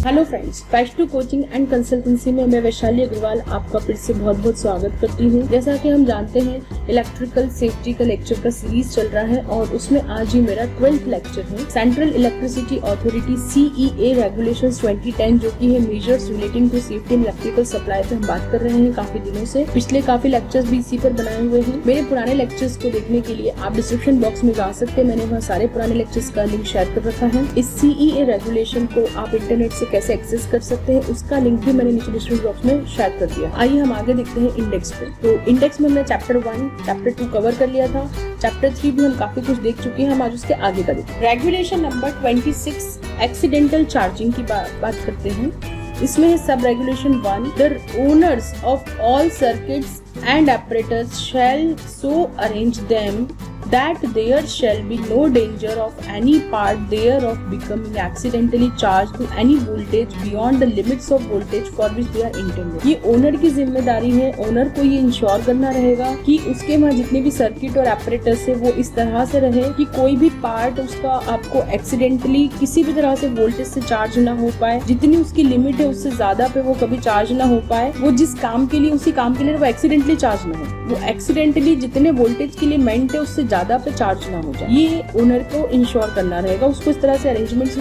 Hello friends, फैश2 coaching and consultancy में मैं वैशाली अग्रवाल आपका फिर से बहुत बहुत स्वागत करती हूँ। जैसा कि हम जानते हैं इलेक्ट्रिकल सेफ्टी का लेक्चर का सीरीज चल रहा है और उसमें आज ही मेरा 12th लेक्चर है। Central electricity authority CEA regulations 2010 जो कि है measures relating to safety in electrical supply पे हम बात कर रहे हैं काफी दिनों से। पिछले काफी लेक्चर्स भी इसी पर बनाए हुए हैं। मेरे पुराने लेक्चर्स को देखने के लिए आप डिस्क्रिप्शन बॉक्स में जा सकते हैं। मैंने वहाँ सारे पुराने लेक्चर्स का लिंक शेयर कर रखा है। इस CEA रेगुलेशन को आप इंटरनेट से कैसे एक्सेस कर सकते हैं उसका लिंक भी मैंने नीचे डिस्क्रिप्शन बॉक्स में शेयर कर दिया। आइए हम आगे देखते हैं इंडेक्स पे। तो इंडेक्स में हमने चैप्टर 1, चैप्टर 2 कवर कर लिया था। चैप्टर 3 भी हम काफी कुछ देख चुके हैं। हम आज उसके आगे का देखते हैं। रेगुलेशन नंबर 26 एक्सीडेंटल चार्जिंग की बात करते हैं। इसमें है सब regulation 1, the owners of all circuits and apparatus shall so arrange them that there shall be no danger of any part thereof becoming accidentally charged to any voltage beyond the limits of voltage for which they are intended। ये owner की जिम्मेदारी है। Owner को ये ensure करना रहेगा कि उसके वहाँ जितने भी सर्किट और एपरेटस है वो इस तरह से रहे कि कोई भी पार्ट उसका आपको एक्सीडेंटली किसी भी तरह से वोल्टेज से चार्ज ना हो पाए। जितनी उसकी लिमिट है उससे ज्यादा पे वो कभी चार्ज ना हो पाए। वो जिस काम के लिए उसी काम के लिए वो एक्सीडेंटली चार्ज ना हो, वो एक्सीडेंटली जितने वोल्टेज के लिए मेंट है उससे ज्यादा पे चार्ज ना हो जाए। ये ओनर को इंश्योर करना रहेगा। उसको इस तरह से अरेंजमेंट्स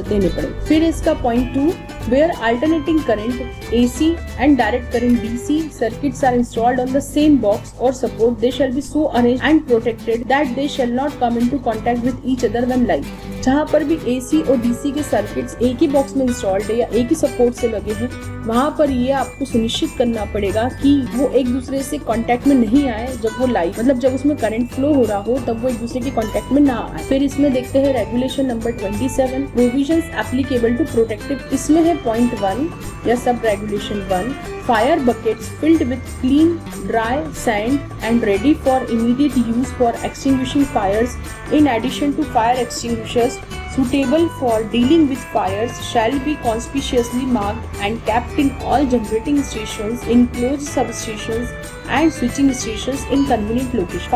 देने पड़े। फिर इसका point 2, where alternating current AC and direct current DC circuits are installed on the same box or support, they shall be so arranged and protected that they shall not come into contact with each other when live। जहाँ पर भी AC और DC के circuits एक ही box में installed है या एक ही सपोर्ट से लगे हैं, वहाँ पर ये आपको सुनिश्चित करना पड़ेगा कि वो एक दूसरे से कांटेक्ट में नहीं आए जब वो लाइव, मतलब जब उसमें करंट फ्लो हो रहा हो तब वो एक दूसरे के कांटेक्ट में ना आए। फिर इसमें देखते हैं regulation number 27, provisions applicable to protective. इसमें है पॉइंट 1 या sub regulation 1, fire buckets filled with clean dry sand and ready for immediate use for extinguishing fires in addition to fire extinguishers suitable for dealing with fires shall be conspicuously marked and kept in all generating stations, enclosed substations and switching stations in convenient location।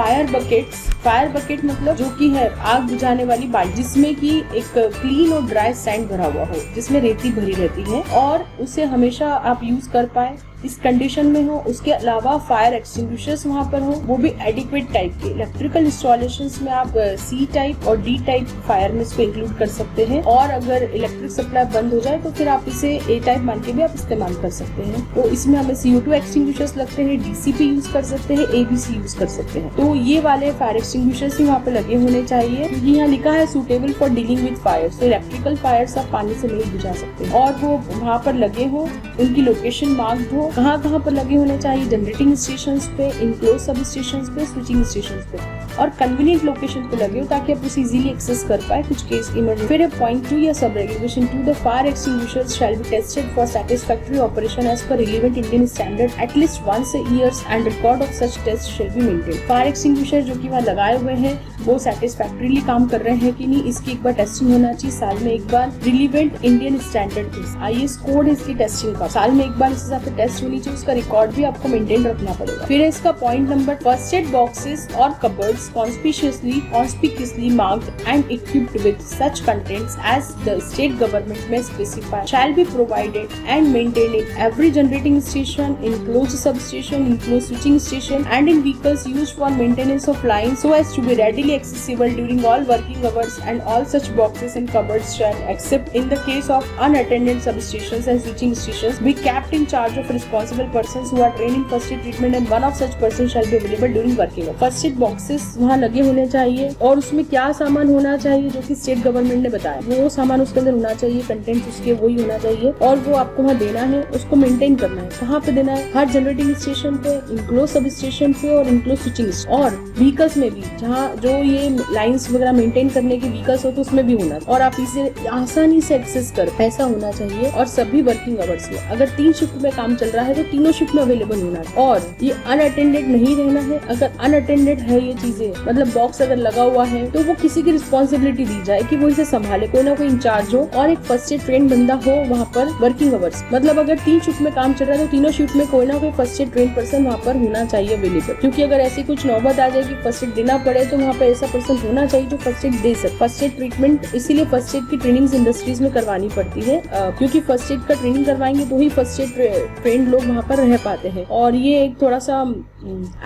Fire bucket मतलब जो कि है आग बुझाने वाली बाल्टी, जिसमें कि एक क्लीन और ड्राई सैंड भरा हुआ हो, जिसमें रेती भरी रहती है और उसे हमेशा आप यूज कर पाए इस कंडीशन में हो। उसके अलावा फायर एक्सटिंग्विशर्स वहाँ पर हो, वो भी एडिक्वेट टाइप के। इलेक्ट्रिकल इंस्टॉलेशंस में आप C टाइप और D टाइप फायर में इसको इंक्लूड कर सकते हैं और अगर इलेक्ट्रिक सप्लाई बंद हो जाए तो फिर आप इसे A टाइप मान के भी आप इस्तेमाल कर सकते हैं। तो इसमें हमें CO2 एक्सटिंग्विशर्स लगते हैं, DCP यूज कर सकते हैं, ABC यूज कर सकते हैं। तो ये वाले फायर एक्सटिंग्विशर्स ही वहाँ पे लगे होने चाहिए क्योंकि यहाँ लिखा है suitable for dealing with fire. तो इलेक्ट्रिकल फायर्स आप पानी से नहीं बुझा सकते और वो वहाँ पर लगे हो, उनकी लोकेशन मार्क्ड हो। कहाँ पर लगे होने चाहिए? जनरेटिंग स्टेशंस पे, इनक्लोज सब स्टेशंस पे, स्विचिंग स्टेशंस पे और कन्वीनियंट लोकेशन पे लगे हो ताकि आप उसे इजीली एक्सेस कर पाए कुछ केस इमरजेंसी। फिर पॉइंट 2 या sub regulation 2, the fire extinguishers shall be tested for satisfactory operation as per relevant Indian standard at least once a year and record of such test shall be maintained. Fire extinguisher जो कि वहाँ लगाए हुए हैं वो सैटिस्फैक्टरीली काम कर रहे हैं कि नहीं, इसकी एक बार टेस्टिंग होना चाहिए साल में एक बार। Relevant Indian standard IS code है इसकी टेस्टिंग का, साल में एक बार इस हिसाब से टेस्ट होनी चाहिए। उसका रिकॉर्ड भी आपको मेंटेन रखना पड़ेगा। फिर इसका point number, first aid boxes और cupboards conspicuously marked and equipped with such contents as the state government may specify shall be provided and maintained in every generating station, enclosed substation, enclosed switching station and in vehicles used for maintenance of lines so as to be readily accessible during all working hours, and all such boxes and cupboards shall, except in the case of unattended substations and switching stations, be kept in charge of responsible persons who are trained in first aid treatment, and one of such persons shall be available during working hours। First aid boxes वहाँ लगे होने चाहिए और उसमें क्या सामान होना चाहिए जो कि स्टेट गवर्नमेंट ने बताया, वो सामान उसके अंदर होना चाहिए, कंटेंट उसके वही होना चाहिए और वो आपको वहाँ देना है, उसको मेंटेन करना है। कहाँ पे देना है? हर जनरेटिंग स्टेशन पे, इनक्लोज सब स्टेशन पे और इनक्लोज स्विचिंग और व्हीकल्स में भी, जहाँ जो ये लाइंस वगैरह मेंटेन करने के व्हीकल्स हो तो उसमें भी होना और आप इसे आसानी से एक्सेस कर ऐसा होना चाहिए। और सभी वर्किंग आवर्स में, अगर 3 शिफ्ट में काम चल रहा है तो तीनों शिफ्ट में अवेलेबल होना है और ये अनअटेंडेड नहीं रहना है। अगर अनअटेंडेड है ये चीजें, मतलब बॉक्स अगर लगा हुआ है तो वो किसी की रिस्पॉन्सिबिलिटी दी जाए कि वो इसे संभाले, कोई ना कोई इंचार्ज हो और एक फर्स्ट एड ट्रेन बंदा हो वहाँ पर वर्किंग आवर्स। मतलब अगर 3 शिफ्ट में काम चल रहा है तो तीनों शिफ्ट में कोई ना कोई फर्स्ट एड ट्रेन पर्सन वहाँ पर होना चाहिए अवेलेबल, क्योंकि अगर ऐसी कुछ नौबत आ जाए कि फर्स्ट एड देना पड़े तो वहाँ पे ऐसा पर्सन होना चाहिए जो फर्स्ट एड दे सके। फर्स्ट एड ट्रीटमेंट इसीलिए फर्स्ट एड की ट्रेनिंग इंडस्ट्रीज में करवानी पड़ती है, क्योंकि फर्स्ट एड का ट्रेनिंग करवाएंगे तो ही फर्स्ट एड ट्रेंड लोग वहाँ पर रह पाते हैं। और ये एक थोड़ा सा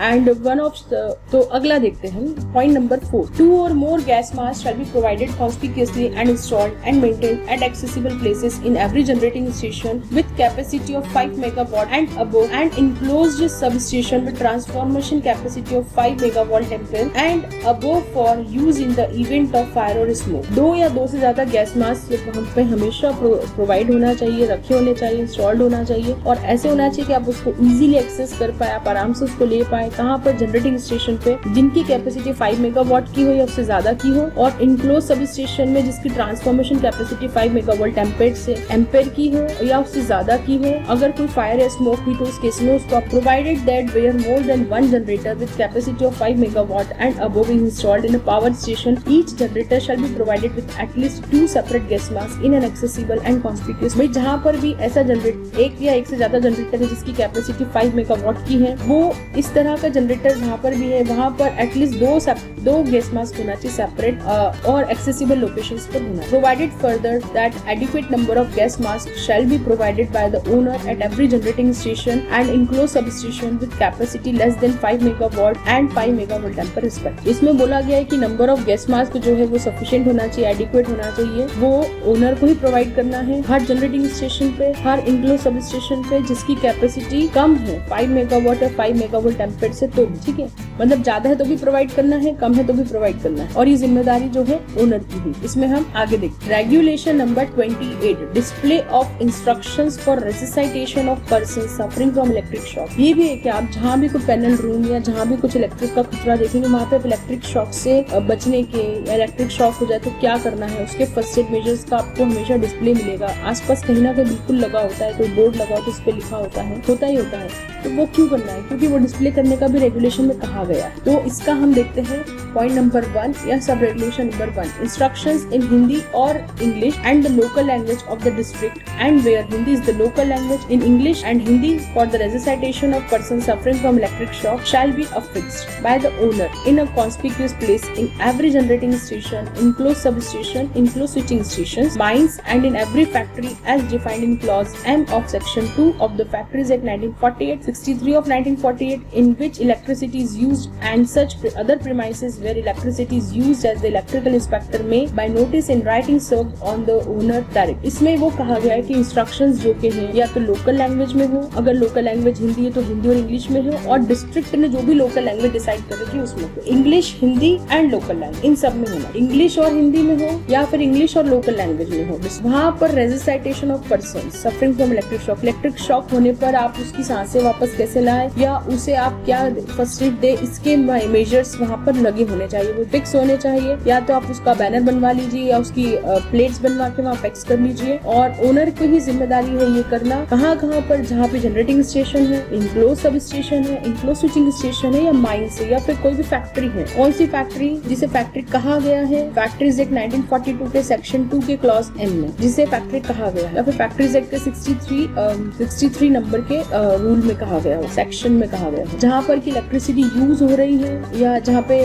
एंड वन ऑफ तो अगला देखते हैं point number 4, 2 or more gas masks shall be provided conspicuously and installed and maintained at accessible places in every generating station with capacity of 5 megawatt and above and enclosed substation with transformation capacity of 5 megawatt ampere and above for use in the event of fire or smoke। 2 या 2 से ज्यादा gas mask हम पे हमेशा provide होना चाहिए, रखे होने चाहिए, इंस्टॉल्ड होना चाहिए और ऐसे होना चाहिए कि आप उसको इजीली एक्सेस कर पाए, आप आराम से उसको ले पाए। कहाँ पर? जनरेटिंग स्टेशन पे जिनकी कैपेसिटी 5 मेगावाट की हो या उससे ज्यादा की हो, और इनक्लोज सब स्टेशन में जिसकी ट्रांसफॉर्मेशन कैपेसिटी 5 मेगावाट एम्पेयर की हो या उससे ज्यादा की हो। अगर कोई फायर या स्मोक हुई तो उस केस में उसको provided that where more than 1 generator with capacity of 5 megawatt and above is installed in a power station, each generator shall be provided with at least 2 separate gas mask in an accessible and conspicuous. भाई जहाँ पर भी ऐसा generator एक या एक से ज्यादा जनरेटर है जिसकी कैपेसिटी 5 मेगावाट की है, वो इस तरह का जनरेटर जहाँ पर भी है वहाँ पर एटलीस्ट 2 गैस मास्क होना चाहिए सेपरेट और एक्सेसिबल लोकेशंस पर होना। Provided further that adequate number of gas mask shell be provided by the owner at every generating station and enclose sub station with capacity less than 5 megawatt and 5 megawatt emperor respect. इसमें बोला गया है कि number of gas mask जो है वो sufficient होना चाहिए, एडिक्वेट होना चाहिए, वो ओनर को ही प्रोवाइड करना है हर जनरेटिंग स्टेशन पे, हर इनक्लोज सब स्टेशन पे जिसकी कैपेसिटी कम है 5 मेगावाट या 5 मेगावाट एम्पर से, तो ठीक है, मतलब ज्यादा है तो भी प्रोवाइड करना है, कम है तो भी प्रोवाइड करना है, और ये जिम्मेदारी जो है ओनर की ही। इसमें हम आगे देखते हैं regulation number 28, display of instructions for resuscitation of person suffering from electric shock. ये भी है कि आप जहाँ भी कोई पैनल रूम या जहाँ भी कुछ इलेक्ट्रिक का खतरा देखेंगे वहाँ पे इलेक्ट्रिक शॉक से बचने के या इलेक्ट्रिक शॉक हो जाए तो क्या करना है, उसके फर्स्ट एड मेजर्स का आपको हमेशा डिस्प्ले मिलेगा। आसपास कहीं ना कहीं बिल्कुल लगा होता है, कोई बोर्ड लगा हो तो उस पर लिखा होता ही होता है। तो वो क्यों करना है? क्योंकि वो डिस्प्ले करने का भी रेगुलेशन में कहा गया है। तो इसका हम देखते हैं पॉइंट नंबर 1 या sub regulation number 1, instructions in Hindi और English and the local language of the district and where Hindi is the local language in English and Hindi for the resuscitation of person suffering from electric shock shall be affixed by the owner in a conspicuous place in every generating station, enclosed substation, enclosed switching stations, mines and in every factory as defined in clause M of section 2 of the Factories Act 1948, 63 of 1948 in which electricity is used and such other premises where electricity is used as the electrical inspector may by notice in writing served on the owner direct। इसमें वो कहा गया है कि instructions जो के हैं या तो लोकल लैंग्वेज में हो, अगर लोकल लैंग्वेज हिंदी है तो हिंदी और इंग्लिश में हो, और डिस्ट्रिक्ट ने जो भी लोकल लैंग्वेज डिसाइड कर रखी है उसमें तो English, Hindi and local language इन सब में होना, इंग्लिश और हिंदी में हो या फिर इंग्लिश और लोकल लैंग्वेज में हो। वहाँ पर resuscitation of person suffering from electric shock होने पर आप उसकी सांसें वापस कैसे लाए या उसे आप क्या फर्स्ट एड दे, इसके मेजर्स वहाँ पर लगे होने चाहिए, वो फिक्स होने चाहिए। या तो आप उसका बैनर बनवा लीजिए या उसकी प्लेट्स बनवा के वहाँ फिक्स कर लीजिए, और ओनर की ही जिम्मेदारी है ये करना। कहाँ पर जहाँ पे जनरेटिंग स्टेशन है, इनक्लोज सब स्टेशन है, इनक्लोज स्विचिंग स्टेशन है या माइन से या फिर कोई भी फैक्ट्री है, कौन सी फैक्ट्री जिसे फैक्ट्री कहा गया है फैक्ट्रीज एक्ट 1942 के सेक्शन 2 के क्लॉज M में जिसे फैक्ट्री कहा गया है, या फिर फैक्ट्रीज एक्ट के 63 नंबर के रूल में कहा गया हो, सेक्शन में कहा गया है, जहाँ पर की इलेक्ट्रिसिटी यूज हो रही है या जहाँ पे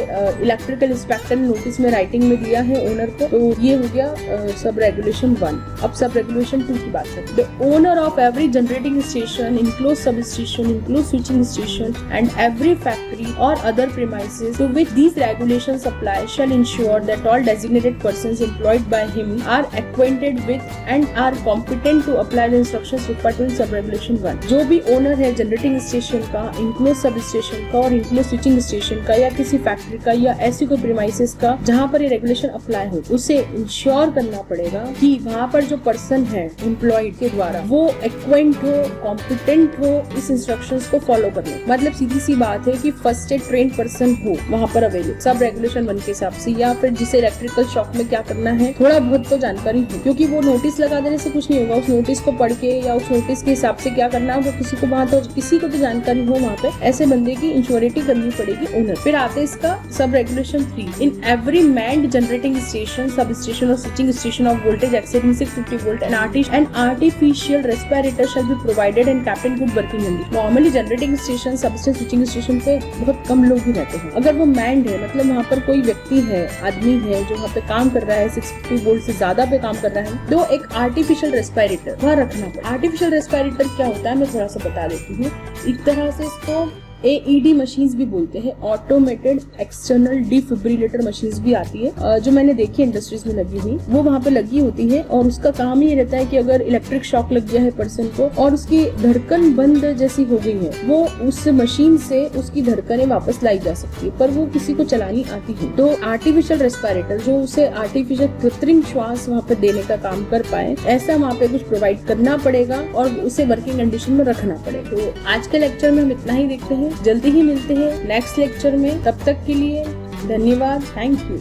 इलेक्ट्रिकल इंस्पेक्टर ने नोटिस में राइटिंग में दिया है ओनर को। तो ये हो गया सब रेगुलेशन 1। अब सब रेगुलेशन 2 की बात करते हैं। The owner of every generating station, enclose sub station, enclose switching station and every factory or other premises to which these regulations apply shall ensure that all designated persons employed by him are acquainted with and are competent to apply the instructions referred to in sub-regulation 1। जो भी owner है generating station का, enclose sub station का और enclose switching station का या किसी factory का या ऐसी कोई प्रीमाइसेस का जहाँ पर ये रेगुलेशन अप्लाई हो, उसे इंश्योर करना पड़ेगा कि वहाँ पर जो पर्सन है एम्प्लॉयड के द्वारा वो एक्वेंट हो, कॉम्पिटेंट हो इस इंस्ट्रक्शंस को फॉलो करने। मतलब सीधी सी बात है कि फर्स्ट एड ट्रेन पर्सन हो वहाँ पर अवेलेबल सब रेगुलेशन 1 के हिसाब से, या फिर जिसे इलेक्ट्रिकल शॉक में क्या करना है थोड़ा बहुत तो जानकारी हो, क्योंकि वो नोटिस लगा देने से कुछ नहीं होगा। उस नोटिस को पढ़ के या उस नोटिस के हिसाब से क्या करना है वो किसी को वहाँ तो किसी को तो जानकारी हो वहाँ पे, ऐसे बंदे की इंश्योरिटी करनी पड़ेगी ओनर। फिर आते इसका sub regulation 3, in every manned generating station, substation और switching station of voltage exceeding 650 volt and artificial respirator shall be provided and kept in good working condition. Normally generating operating station, substation, switching station पे बहुत कम लोग ही रहते हैं। अगर वो manned है, मतलब वहाँ पर कोई व्यक्ति है, आदमी है जो वहाँ पे काम कर रहा है, 650 वोल्ट से ज्यादा पे काम कर रहा है, तो एक आर्टिफिशियल रेस्पिरेटर वहाँ रखना पड़ेगा। आर्टिफिशियल रेस्पिरेटर क्या होता है मैं थोड़ा सा बता देती हूँ। एक तरह से इसको AED मशीन्स भी बोलते हैं, ऑटोमेटेड एक्सटर्नल डिफिब्रिलेटर मशीन्स भी आती है, जो मैंने देखी इंडस्ट्रीज में लगी हुई, वो वहाँ पे लगी होती है। और उसका काम ये रहता है कि अगर इलेक्ट्रिक शॉक लग गया है पर्सन को और उसकी धड़कन बंद जैसी हो गई है, वो उस मशीन से उसकी धड़कनें वापस लाई जा सकती है, पर वो किसी को चलानी आती है। तो आर्टिफिशियल रेस्पिरेटर जो उसे आर्टिफिशियल कृत्रिम श्वास वहाँ पे देने का काम कर पाए, ऐसा वहाँ पे कुछ प्रोवाइड करना पड़ेगा और उसे वर्किंग कंडीशन में रखना पड़ेगा। तो आज के लेक्चर में हम इतना ही देखते हैं, जल्दी ही मिलते हैं नेक्स्ट लेक्चर में। तब तक के लिए धन्यवाद, थैंक यू।